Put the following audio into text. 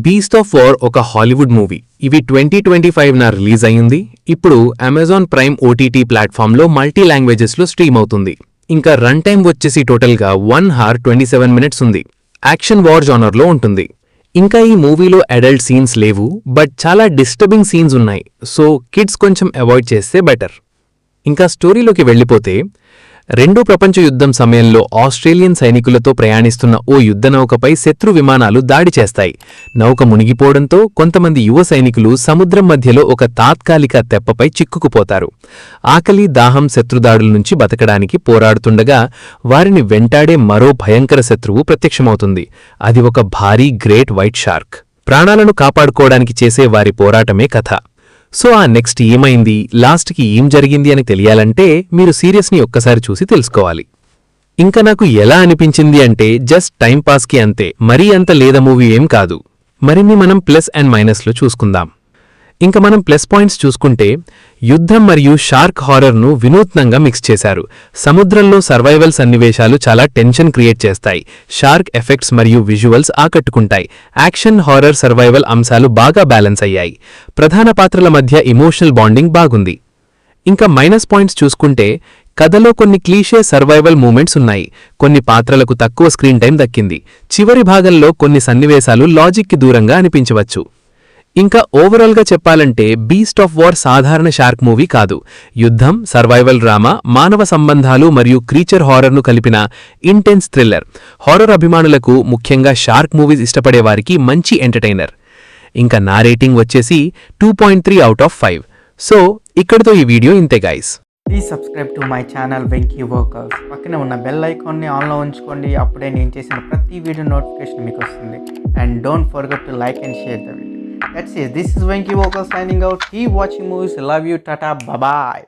Beast of war ఒక Hollywood movie. ఇవి 2025న release అయ్యింది. ఇప్పుడు అమెజాన్ ప్రైమ్ ఓటీటీ ప్లాట్ఫామ్లో మల్టీ లాంగ్వేజెస్లో స్ట్రీమ్ అవుతుంది. ఇంకా రన్ టైం వచ్చేసి టోటల్గా 1 hour 27 minutes ఉంది. యాక్షన్ వార్ జానర్లో ఉంటుంది. ఇంకా ఈ మూవీలో అడల్ట్ సీన్స్ లేవు, బట్ చాలా డిస్టర్బింగ్ సీన్స్ ఉన్నాయి. సో కిడ్స్ కొంచెం అవాయిడ్ చేస్తే బెటర్. ఇంకా స్టోరీలోకి వెళ్ళిపోతే, రెండో ప్రపంచ యుద్ధం సమయంలో ఆస్ట్రేలియన్ సైనికులతో ప్రయాణిస్తున్న ఓ యుద్ధనౌకపై శత్రు విమానాలు దాడి చేస్తాయి. నౌక మునిగిపోవడంతో కొంతమంది యువ సైనికులు సముద్రం మధ్యలో ఒక తాత్కాలిక తెప్పపై చిక్కుకుపోతారు. ఆకలి, దాహం శత్రుదాడుల నుంచి బతకడానికి పోరాడుతుండగా వారిని వెంటాడే మరో భయంకర శత్రువు ప్రత్యక్షమవుతుంది. అది ఒక భారీ గ్రేట్ వైట్ షార్క్. ప్రాణాలను కాపాడుకోవడానికి చేసే వారి పోరాటమే కథ. సో ఆ నెక్స్ట్ ఏమైంది, లాస్ట్కి ఏం జరిగింది అని తెలియాలంటే మీరు సీరియస్ని ఒక్కసారి చూసి తెలుసుకోవాలి. ఇంకా నాకు ఎలా అనిపించింది అంటే జస్ట్ టైంపాస్కి అంతే, మరీ అంత లేదా మూవీ ఏం కాదు. మరిన్ని మనం ప్లస్ అండ్ మైనస్లో చూసుకుందాం. ఇంకా మనం ప్లస్ పాయింట్స్ చూసుకుంటే, యుద్ధం మరియు షార్క్ హారర్ను వినూత్నంగా మిక్స్ చేశారు. సముద్రంలో సర్వైవల్ సన్నివేశాలు చాలా టెన్షన్ క్రియేట్ చేస్తాయి. షార్క్ ఎఫెక్ట్స్ మరియు విజువల్స్ ఆకట్టుకుంటాయి. యాక్షన్, హారర్, సర్వైవల్ అంశాలు బాగా బ్యాలెన్స్ అయ్యాయి. ప్రధాన పాత్రల మధ్య ఎమోషనల్ బాండింగ్ బాగుంది. ఇంకా మైనస్ పాయింట్స్ చూసుకుంటే, కథలో కొన్ని క్లీషే సర్వైవల్ మూమెంట్స్ ఉన్నాయి. కొన్ని పాత్రలకు తక్కువ స్క్రీన్ టైం దక్కింది. చివరి భాగంలో కొన్ని సన్నివేశాలు లాజిక్కి దూరంగా అనిపించవచ్చు. ఇంకా ఓవరాల్గా చెప్పాలంటే బీస్ట్ ఆఫ్ వార్ సాధారణ షార్క్ మూవీ కాదు. యుద్ధం, సర్వైవల్ డ్రామా, మానవ సంబంధాలు మరియు క్రీచర్ హారర్ను కలిపిన ఇంటెన్స్ థ్రిల్లర్. హారర్ అభిమానులకు, ముఖ్యంగా షార్క్ మూవీస్ ఇష్టపడేవారికి మంచి ఎంటర్టైనర్. ఇంకా నా రేటింగ్ వచ్చేసి 2.3 out of 5. సో ఇక్కడితో ఈ వీడియో ఇంతే guys. Please subscribe to my channel Venky workers. పక్కనే ఉన్న బెల్ ఐకాన్ని ఆన్లో ఉంచుకోండి. అప్పుడే నేను చేసిన ప్రతి వీడియో నోటిఫికేషన్ మీకు వస్తుంది. And don't forget to like and share the video. That's it. This is Venky Walker signing out. Keep watching movies. Love you. Tata. Bye bye.